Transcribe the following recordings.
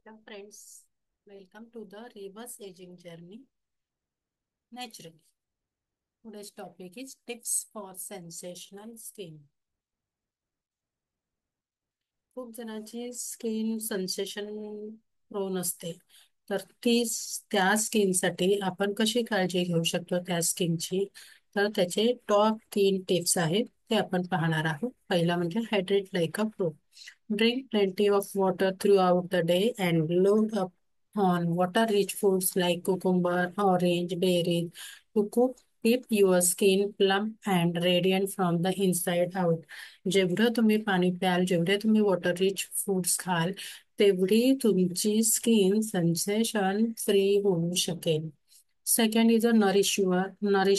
Hello friends, welcome to the reverse aging journey naturally. Today's topic is tips for sensational skin. खूप जणांची skin sensation prone असते. तर त्या स्किनसाठी आपण कशी काळजी घेऊ शकतो त्या स्किनची, तर त्याचे टॉप 3 टिप्स आहेत ते आपण पाहणार आहोत. पहिला म्हणजे hydrate like a pro. Drink plenty of water throughout the day and load up on water-rich foods like cucumber, orange, berries to keep your skin plump and radiant from the inside out. जेवढं तुम्ही पाणी प्याल, जेवढे तुम्ही water rich foods खाल, तेवढी तुमची skin sensation free होऊ शकेल. Second is a nourish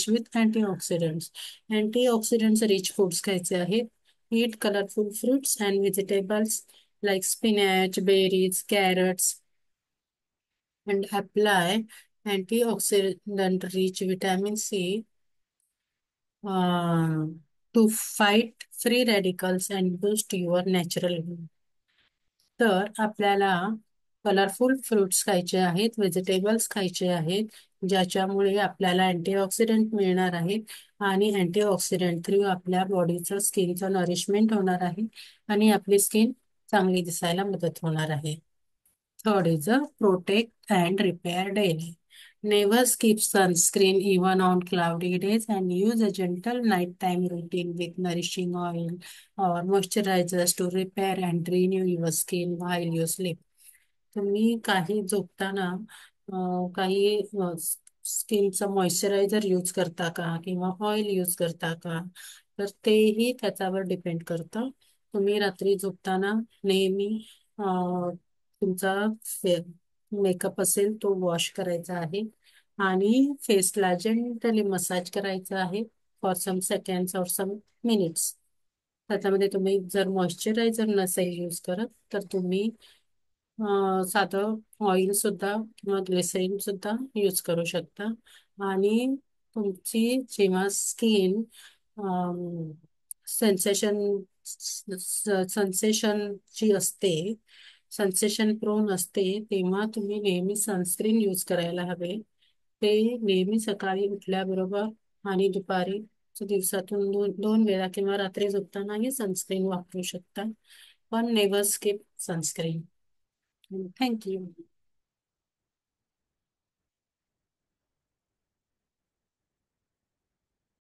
with antioxidants. Antioxidants rich foods खायचे आहेत. Eat colorful fruits and vegetables like spinach, berries, carrots, and apply antioxidant-rich vitamin C to fight free radicals and boost your natural glow. तर आपल्याला colourful fruits खायचे आहेत, vegetables खायचे आहेत, ज्याच्यामुळे आपल्याला अँटीऑक्सिडंट मिळणार आहे आणि अँटीऑक्सिडंट थ्रू आपल्या बॉडीचं स्किनचं नरिशमेंट होणार आहे आणि आपली स्किन चांगली दिसायला मदत होणार आहे. Third is a protect and repair daily. Never skip sunscreen even on cloudy days and use a gentle nighttime routine with nourishing oil or moisturizers to repair and renew your skin while you sleep. तुम्ही काही झोपताना काही स्किनचं moisturiser use करता का किंवा oil use करता का, तर तेही त्याच्यावर डिपेंड करतं. तुम्ही रात्री झोपताना नेहमी तुमचा मेकअप असेल तो वॉश करायचा आहे आणि फेसला जेंटली मसाज करायचा आहे फॉर सम सेकंड्स और सम मिनिट्स. त्याच्यामध्ये तुम्ही जर मॉइश्चरायझर नसेल यूज करत तर तुम्ही साधं ऑइल सुद्धा किंवा ग्लिसरीन सुद्धा यूज करू शकता. आणि तुमची जेव्हा स्किन सेन्सेशन सेन्सेशनची असते, सेन्सेशन प्रोन असते, तेव्हा तुम्ही नेहमी सनस्क्रीन यूज करायला हवे. ते नेहमी सकाळी उठल्याबरोबर आणि दुपारी, दिवसातून दोन वेळा किंवा रात्री झोपतानाही सनस्क्रीन वापरू शकता. पण never skip sunscreen. Thank you.